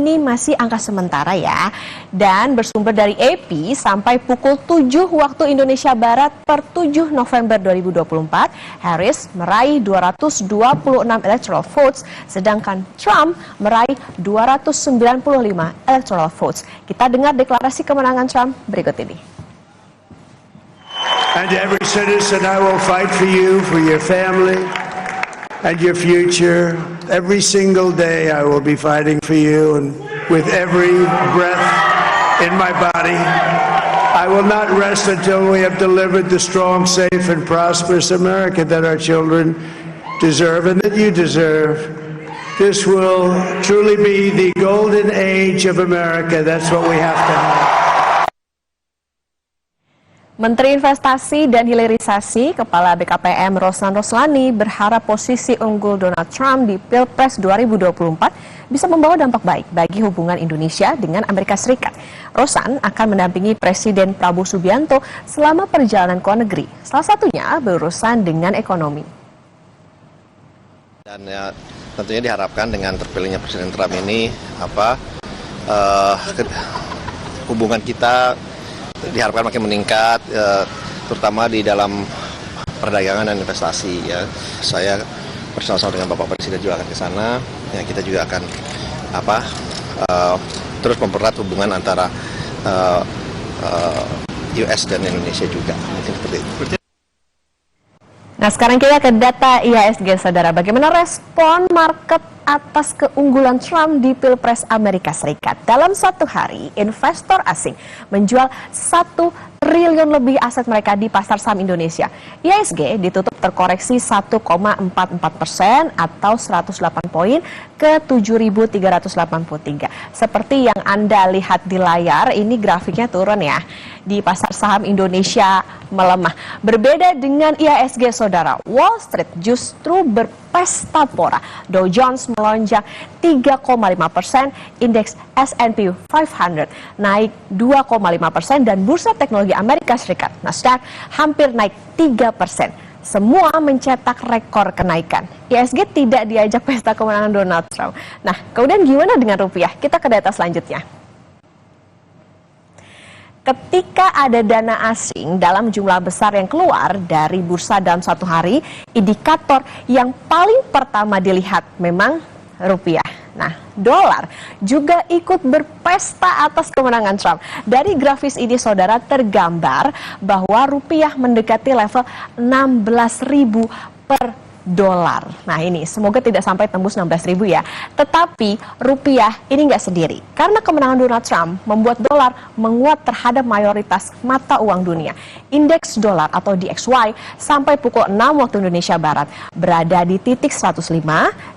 ini masih angka sementara ya. Dan bersumber dari AP, sampai pukul 7 waktu Indonesia Barat per 7 November 2024, Harris meraih 226 electoral votes, sedangkan Trump meraih 295 electoral votes. Kita dengar deklarasi kemenangan Trump berikut ini. And every citizen, I will fight for you, for your family, and your future. Every single day I will be fighting for you, and with every breath in my body, I will not rest until we have delivered the strong, safe, and prosperous America that our children deserve and that you deserve. This will truly be the golden age of America. That's what we have to have. Menteri Investasi dan Hilirisasi, Kepala BKPM Rosan Roslani berharap posisi unggul Donald Trump di Pilpres 2024 bisa membawa dampak baik bagi hubungan Indonesia dengan Amerika Serikat. Rosan akan mendampingi Presiden Prabowo Subianto selama perjalanan ke luar negeri, salah satunya berurusan dengan ekonomi. Dan ya, tentunya diharapkan dengan terpilihnya Presiden Trump ini hubungan kita diharapkan makin meningkat, terutama di dalam perdagangan dan investasi. Ya, saya bersama-sama dengan Bapak Presiden juga akan ke sana. Ya, kita juga akan terus mempererat hubungan antara US dan Indonesia juga. Mungkin seperti itu. Nah, sekarang kita ke data IHSG, saudara. Bagaimana respon market atas keunggulan Trump di Pilpres Amerika Serikat? Dalam satu hari, investor asing menjual 1 triliun lebih aset mereka di pasar saham Indonesia. IHSG ditutup terkoreksi 1,44% atau 108 poin ke 7.383. Seperti yang Anda lihat di layar, ini grafiknya turun ya. Di pasar saham Indonesia melemah. Berbeda dengan IHSG, saudara, Wall Street justru berpesta pora. Dow Jones melonjak 3,5%, indeks S&P 500 naik 2,5%, dan bursa teknologi Amerika Serikat, Nasdaq, hampir naik 3%. Semua mencetak rekor kenaikan. IHSG tidak diajak pesta kemenangan Donald Trump. Nah, kemudian gimana dengan rupiah? Kita ke data selanjutnya. Ketika ada dana asing dalam jumlah besar yang keluar dari bursa dalam satu hari, indikator yang paling pertama dilihat memang rupiah. Nah, dolar juga ikut berpesta atas kemenangan Trump. Dari grafis ini, saudara, tergambar bahwa rupiah mendekati level 16.000 per dolar. Nah, ini semoga tidak sampai tembus 16.000 ya. Tetapi rupiah ini nggak sendiri, karena kemenangan Donald Trump membuat dolar menguat terhadap mayoritas mata uang dunia. Indeks dolar atau DXY sampai pukul 6 waktu Indonesia Barat berada di titik 105.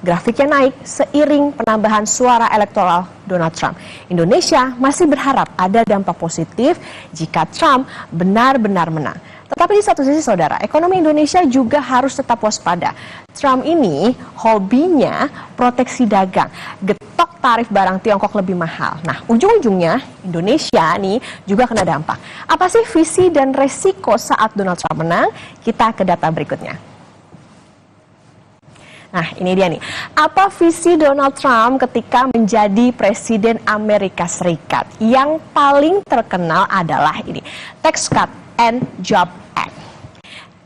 Grafiknya naik seiring penambahan suara elektoral Donald Trump. Indonesia masih berharap ada dampak positif jika Trump benar-benar menang. Tetapi di satu sisi, saudara, ekonomi Indonesia juga harus tetap waspada. Trump ini hobinya proteksi dagang, getok tarif barang Tiongkok lebih mahal. Nah, ujung-ujungnya Indonesia nih juga kena dampak. Apa sih visi dan resiko saat Donald Trump menang? Kita ke data berikutnya. Nah, ini dia nih. Apa visi Donald Trump ketika menjadi Presiden Amerika Serikat? Yang paling terkenal adalah ini, Tax Cut and Job Act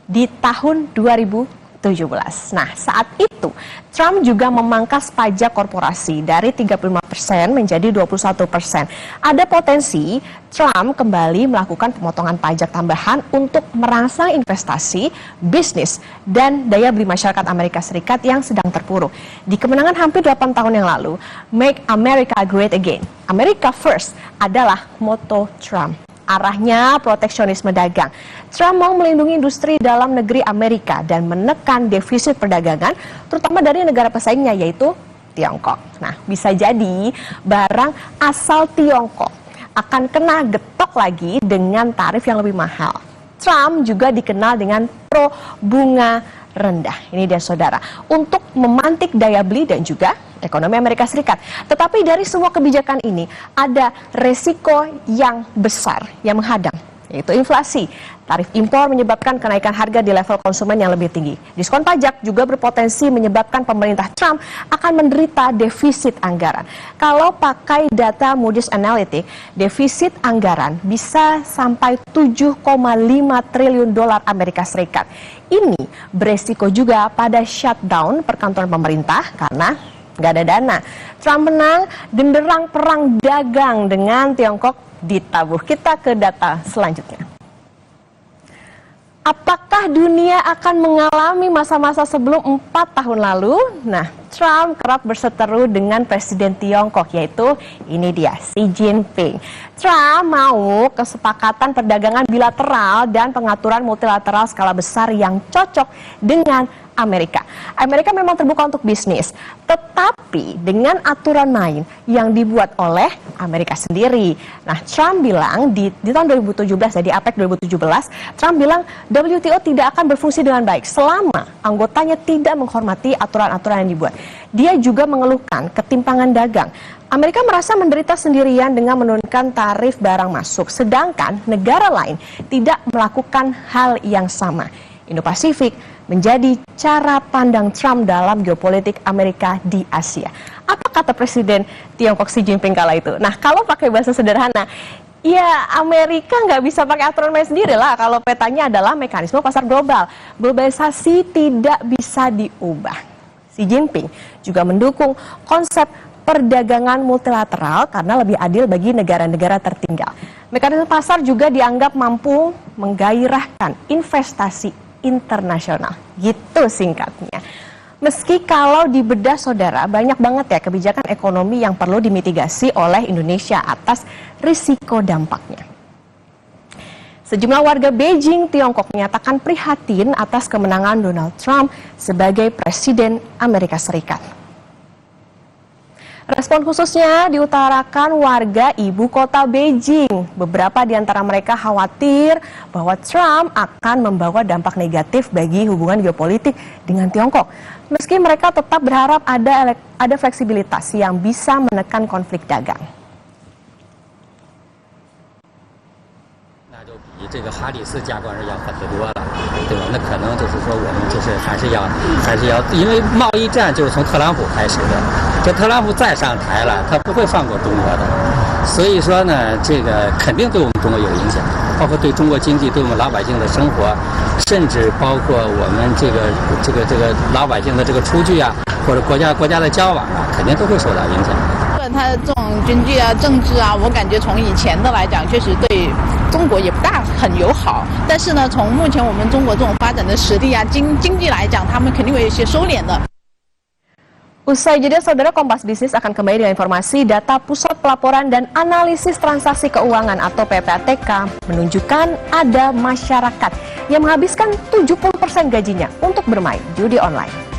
di tahun 2017. Nah, saat itu Trump juga memangkas pajak korporasi dari 35% menjadi 21%. Ada potensi Trump kembali melakukan pemotongan pajak tambahan untuk merangsang investasi, bisnis, dan daya beli masyarakat Amerika Serikat yang sedang terpuruk. Di kemenangan hampir 8 tahun yang lalu, Make America Great Again, America First adalah moto Trump. Arahnya proteksionisme dagang. Trump mau melindungi industri dalam negeri Amerika dan menekan defisit perdagangan, terutama dari negara pesaingnya, yaitu Tiongkok. Nah, bisa jadi barang asal Tiongkok akan kena getok lagi dengan tarif yang lebih mahal. Trump juga dikenal dengan pro bunga rendah. Ini dia, saudara, untuk memantik daya beli dan juga ekonomi Amerika Serikat. Tetapi dari semua kebijakan ini ada resiko yang besar yang menghadang, yaitu inflasi. Tarif impor menyebabkan kenaikan harga di level konsumen yang lebih tinggi. Diskon pajak juga berpotensi menyebabkan pemerintah Trump akan menderita defisit anggaran. Kalau pakai data Moody's Analytics, defisit anggaran bisa sampai 7,5 triliun dolar Amerika Serikat. Ini beresiko juga pada shutdown perkantoran pemerintah karena nggak ada dana. Trump menang, genderang perang dagang dengan Tiongkok ditabuh. Kita ke data selanjutnya. Apakah dunia akan mengalami masa-masa sebelum 4 tahun lalu? Nah, Trump kerap berseteru dengan Presiden Tiongkok, yaitu ini dia, Xi Jinping. Trump mau kesepakatan perdagangan bilateral dan pengaturan multilateral skala besar yang cocok dengan Amerika. Amerika memang terbuka untuk bisnis, tetapi dengan aturan main yang dibuat oleh Amerika sendiri. Nah, Trump bilang di tahun 2017, ya, di APEC 2017, Trump bilang WTO tidak akan berfungsi dengan baik selama anggotanya tidak menghormati aturan-aturan yang dibuat. Dia juga mengeluhkan ketimpangan dagang. Amerika merasa menderita sendirian dengan menurunkan tarif barang masuk, sedangkan negara lain tidak melakukan hal yang sama. Indo-Pasifik menjadi cara pandang Trump dalam geopolitik Amerika di Asia. Apa kata Presiden Tiongkok Xi Jinping kala itu? Nah, kalau pakai bahasa sederhana, ya Amerika nggak bisa pakai aturan main sendiri lah kalau petanya adalah mekanisme pasar global. Globalisasi tidak bisa diubah. Xi Jinping juga mendukung konsep perdagangan multilateral karena lebih adil bagi negara-negara tertinggal. Mekanisme pasar juga dianggap mampu menggairahkan investasi internasional. Gitu singkatnya. Meski kalau dibedah saudara, banyak banget ya kebijakan ekonomi yang perlu dimitigasi oleh Indonesia atas risiko dampaknya. Sejumlah warga Beijing, Tiongkok menyatakan prihatin atas kemenangan Donald Trump sebagai Presiden Amerika Serikat. Respon khususnya diutarakan warga ibu kota Beijing. Beberapa di antara mereka khawatir bahwa Trump akan membawa dampak negatif bagi hubungan geopolitik dengan Tiongkok. Meski mereka tetap berharap ada fleksibilitas yang bisa menekan konflik dagang. 那就比这个哈里斯加官人要狠得多了，对吧？那可能就是说我们就是还是要，因为贸易战就是从特朗普开始的，这特朗普再上台了，他不会放过中国的，所以说呢，这个肯定对我们中国有影响，包括对中国经济、对我们老百姓的生活，甚至包括我们这个老百姓的这个出具啊，或者国家的交往啊，肯定都会受到影响。 他这种经济啊、政治啊，我感觉从以前的来讲，确实对中国也不大很友好。但是呢，从目前我们中国这种发展的实力啊、经济来讲，他们肯定会有一些收敛的。 Usai jeda, saudara, Kompas Bisnis akan kembali dengan informasi data Pusat Pelaporan dan Analisis Transaksi Keuangan atau PPATK menunjukkan ada masyarakat yang menghabiskan 70% gajinya untuk bermain judi online.